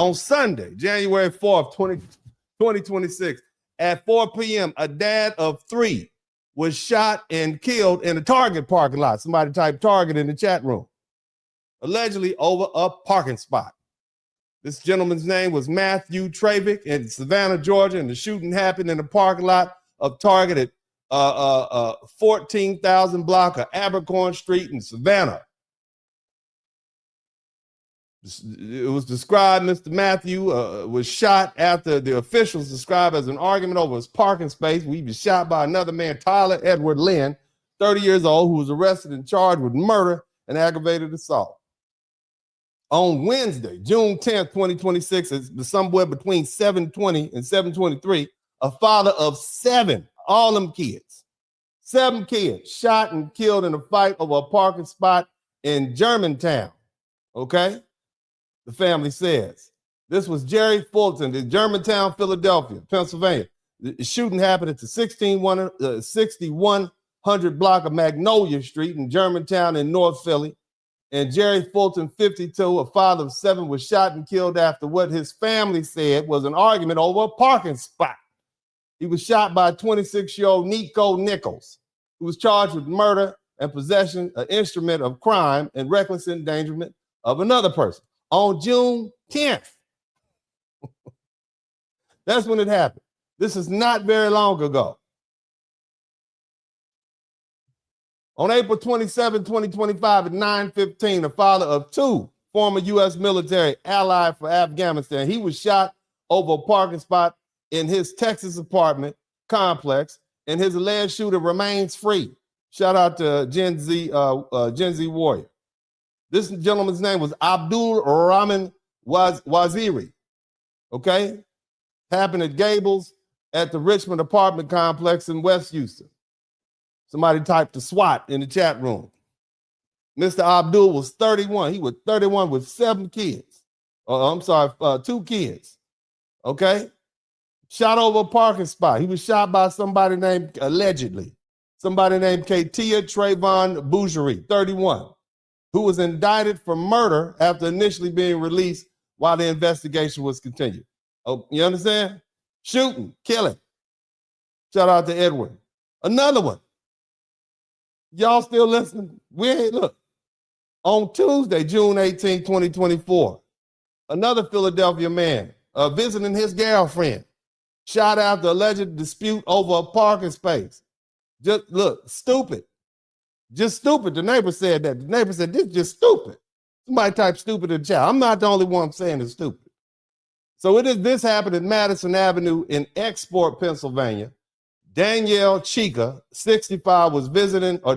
On Sunday, January 4th, 2026, at 4 p.m., a dad of 3 was shot and killed in a Target parking lot. Somebody typed Target in the chat room, allegedly over a parking spot. This gentleman's name was Matthew Travick in Savannah, Georgia, and the shooting happened in the parking lot of Target at 14,000 block of Abercorn Street in Savannah. It was described Mr. Matthew was shot after the officials described as an argument over his parking space. He was shot by another man, Tyler Edward Lynn, 30 years old, who was arrested and charged with murder and aggravated assault. On Wednesday, June 10th, 2026, somewhere between 7:20 and 7:23, a father of 7, all them kids, 7 kids shot and killed in a fight over a parking spot in Germantown. Okay? The family says. This was Jerry Fulton in Germantown, Philadelphia, Pennsylvania. The shooting happened at the 6100 block of Magnolia Street in Germantown in North Philly. And Jerry Fulton, 52, a father of 7, was shot and killed after what his family said was an argument over a parking spot. He was shot by 26-year-old Nico Nichols, who was charged with murder and possession of instrument of crime and reckless endangerment of another person. On June 10th. That's when it happened. This is not very long ago. On April 27, 2025 at 9:15, a father of 2 former U.S. military allied for Afghanistan, he was shot over a parking spot in his Texas apartment complex, and his alleged shooter remains free. Shout out to Gen Z Warrior. This gentleman's name was Abdul Rahman Waziri. Okay? Happened at Gables at the Richmond apartment complex in West Houston. Somebody typed the SWAT in the chat room. Mr. Abdul was 31. He was 31 with 7 kids. 2 kids. Okay? Shot over a parking spot. He was shot by somebody named, allegedly, somebody named Katia Trayvon Boucherie, 31, who was indicted for murder after initially being released while the investigation was continued. Oh, you understand? Shooting, killing. Shout out to Edward. Another one. Y'all still listening? Look. On Tuesday, June 18, 2024, another Philadelphia man visiting his girlfriend shot after alleged dispute over a parking space. Just look, stupid. Just stupid. The neighbor said that. The neighbor said, this is just stupid. Somebody type stupid in the chat. I'm not the only one saying it's stupid. So this happened at Madison Avenue in Export, Pennsylvania. Daniel Chica, 65,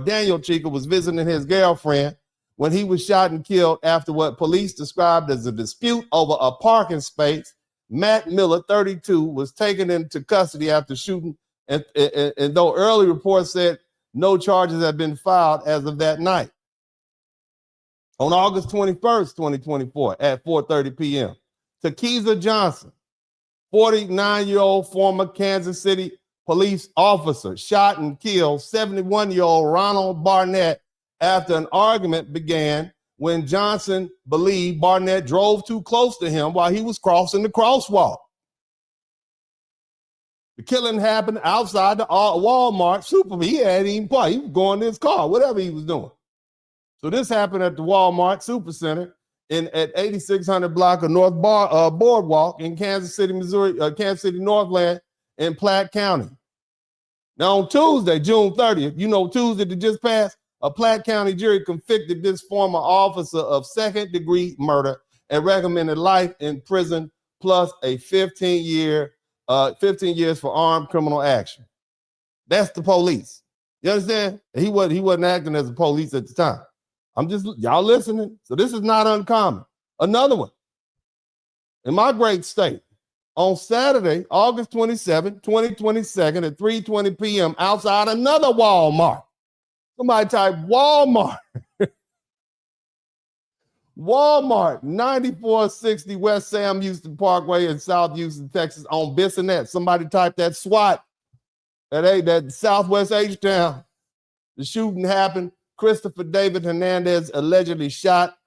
Daniel Chica was visiting his girlfriend when he was shot and killed after what police described as a dispute over a parking space. Matt Miller, 32, was taken into custody after shooting, and though early reports said no charges have been filed as of that night. On August 21st, 2024, at 4:30 p.m., Takeeza Johnson, 49-year-old former Kansas City police officer, shot and killed 71-year-old Ronald Barnett after an argument began when Johnson believed Barnett drove too close to him while he was crossing the crosswalk. The killing happened outside the Walmart Supermarket. He hadn't even parked. He was going in his car, whatever he was doing. So this happened at the Walmart Supercenter at 8600 block of North Boardwalk in Kansas City, Missouri, Kansas City, Northland in Platte County. Now on Tuesday, June 30th, Tuesday that just passed, a Platte County jury convicted this former officer of second-degree murder and recommended life in prison plus a 15 years for armed criminal action. That's the police. You understand? He wasn't acting as a police at the time. Y'all listening? So this is not uncommon. Another one. In my great state, on Saturday, August 27, 2022 at 3:20 p.m. outside another Walmart. Somebody type Walmart. Walmart, 9460 West Sam Houston Parkway in South Houston, Texas, on Bissonnette. Somebody type that SWAT. That Southwest H-Town. The shooting happened. Christopher David Hernandez allegedly shot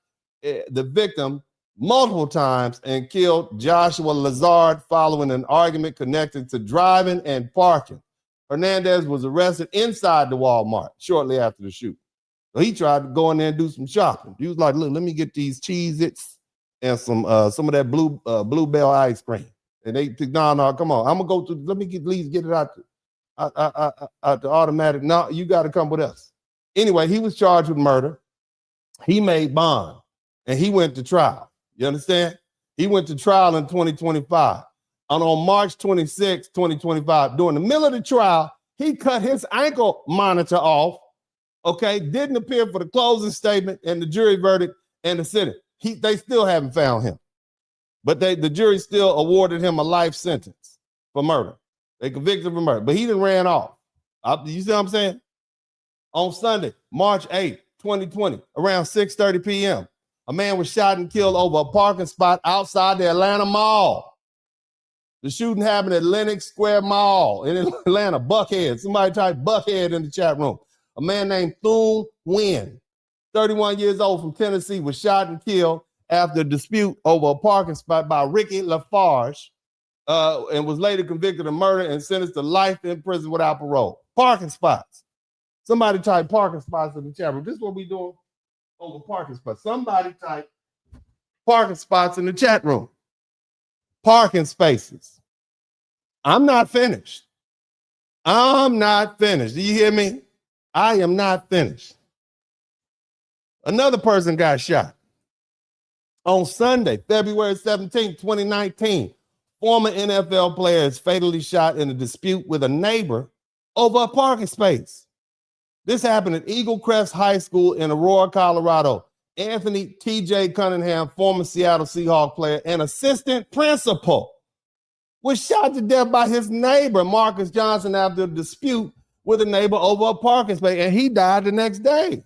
the victim multiple times and killed Joshua Lazard following an argument connected to driving and parking. Hernandez was arrested inside the Walmart shortly after the shoot. So he tried to go in there and do some shopping. He was like, look, let me get these Cheez-Its and some of that Bluebell ice cream. And they think, no, come on. I'm gonna go through, let me at least get it out the automatic. No, you got to come with us. Anyway, he was charged with murder. He made bond and he went to trial. You understand? He went to trial in 2025. And on March 26, 2025, during the middle of the trial, he cut his ankle monitor off, okay, didn't appear for the closing statement and the jury verdict and the sentence. They still haven't found him. But the jury still awarded him a life sentence for murder. They convicted him of murder, but he didn't ran off. You see what I'm saying? On Sunday, March 8, 2020, around 6:30 p.m., a man was shot and killed over a parking spot outside the Atlanta Mall. The shooting happened at Lenox Square Mall in Atlanta. Buckhead. Somebody type Buckhead in the chat room. A man named Thune Nguyen, 31 years old from Tennessee, was shot and killed after a dispute over a parking spot by Ricky Lafarge, and was later convicted of murder and sentenced to life in prison without parole. Parking spots. Somebody type parking spots in the chat room. This is what we're doing over parking spots. Somebody type parking spots in the chat room. Parking spaces. I'm not finished. I'm not finished. Do you hear me? I am not finished. Another person got shot. On Sunday, February 17, 2019, former NFL player is fatally shot in a dispute with a neighbor over a parking space. This happened at Eagle Crest High School in Aurora, Colorado. Anthony T.J. Cunningham, former Seattle Seahawks player and assistant principal, was shot to death by his neighbor, Marcus Johnson, after a dispute with a neighbor over a parking space, and he died the next day.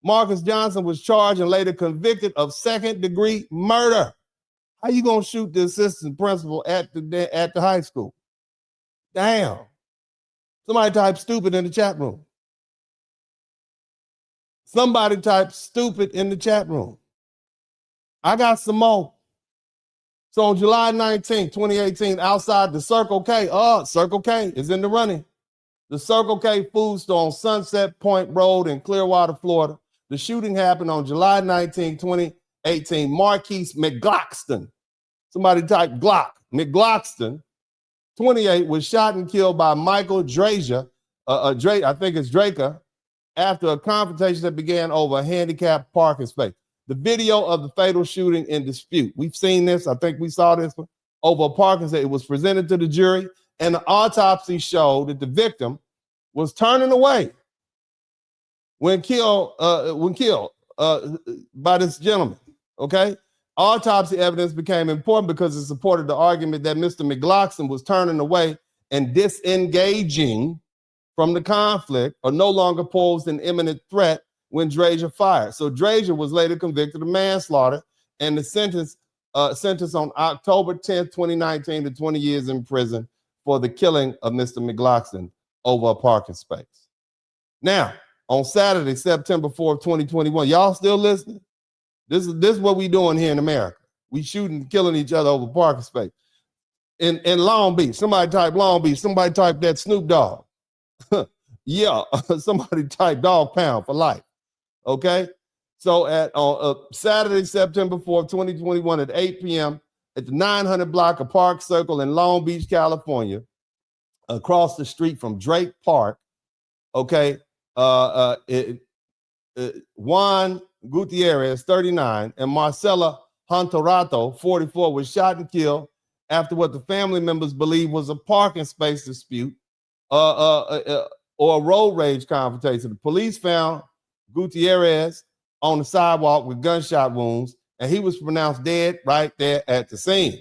Marcus Johnson was charged and later convicted of second-degree murder. How you gonna shoot the assistant principal at the high school? Damn. Somebody type stupid in the chat room. Somebody type stupid in the chat room. I got some more. So on July 19, 2018, outside the Circle K, Circle K is in the running. The Circle K food store on Sunset Point Road in Clearwater, Florida. The shooting happened on July 19, 2018. Marquise McGloxton, somebody type Glock. McGloxton, 28, was shot and killed by Michael Drazier, I think it's Draker, after a confrontation that began over a handicapped parking space. The video of the fatal shooting in dispute. We've seen this. I think we saw this one over a parking space. It was presented to the jury, and the autopsy showed that the victim was turning away when killed by this gentleman. Okay, autopsy evidence became important because it supported the argument that Mr. McGloxton was turning away and disengaging from the conflict, or no longer posed an imminent threat when Drazier fired. So Drazier was later convicted of manslaughter, and the sentence on October 10th, 2019 to 20 years in prison for the killing of Mr. McGloxton over a parking space. Now, on Saturday, September 4th, 2021, y'all still listening? This is what we doing here in America. We shooting, killing each other over parking space. In Long Beach, somebody type Long Beach, somebody type that Snoop Dogg. Yeah, somebody type dog pound for life. Okay, so on Saturday, September 4th, 2021 at 8 p.m. at the 900 block of Park Circle in Long Beach, California, across the street from Drake Park, okay, Juan Gutierrez, 39, and Marcela Hontorato, 44, was shot and killed after what the family members believe was a parking space dispute or a road rage confrontation. The police found Gutierrez on the sidewalk with gunshot wounds, and he was pronounced dead right there at the scene.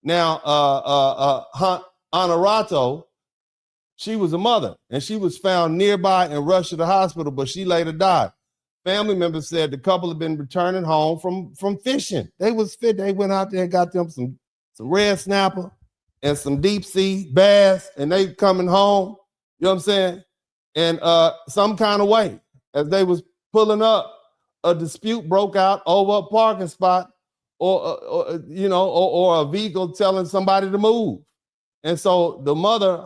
Now, Honorato, she was a mother, and she was found nearby and rushed to the hospital, but she later died. Family members said the couple had been returning home from fishing. They was fit. They went out there and got them some red snapper and some deep sea bass, and they coming home, you know what I'm saying? And some kind of way, as they was pulling up, a dispute broke out over a parking spot or a vehicle telling somebody to move. And so the mother,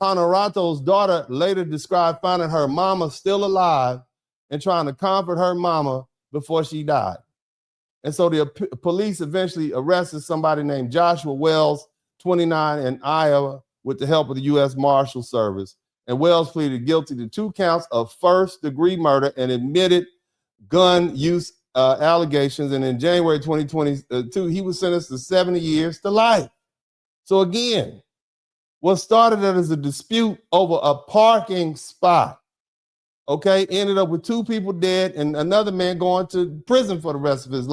Honorato's daughter, later described finding her mama still alive and trying to comfort her mama before she died. And so the police eventually arrested somebody named Joshua Wells, 29, in Iowa, with the help of the U.S. Marshal Service. And Wells pleaded guilty to 2 counts of first-degree murder and admitted gun use allegations. And in January 2022, he was sentenced to 70 years to life. So again, what started as a dispute over a parking spot, okay, ended up with 2 people dead and another man going to prison for the rest of his life.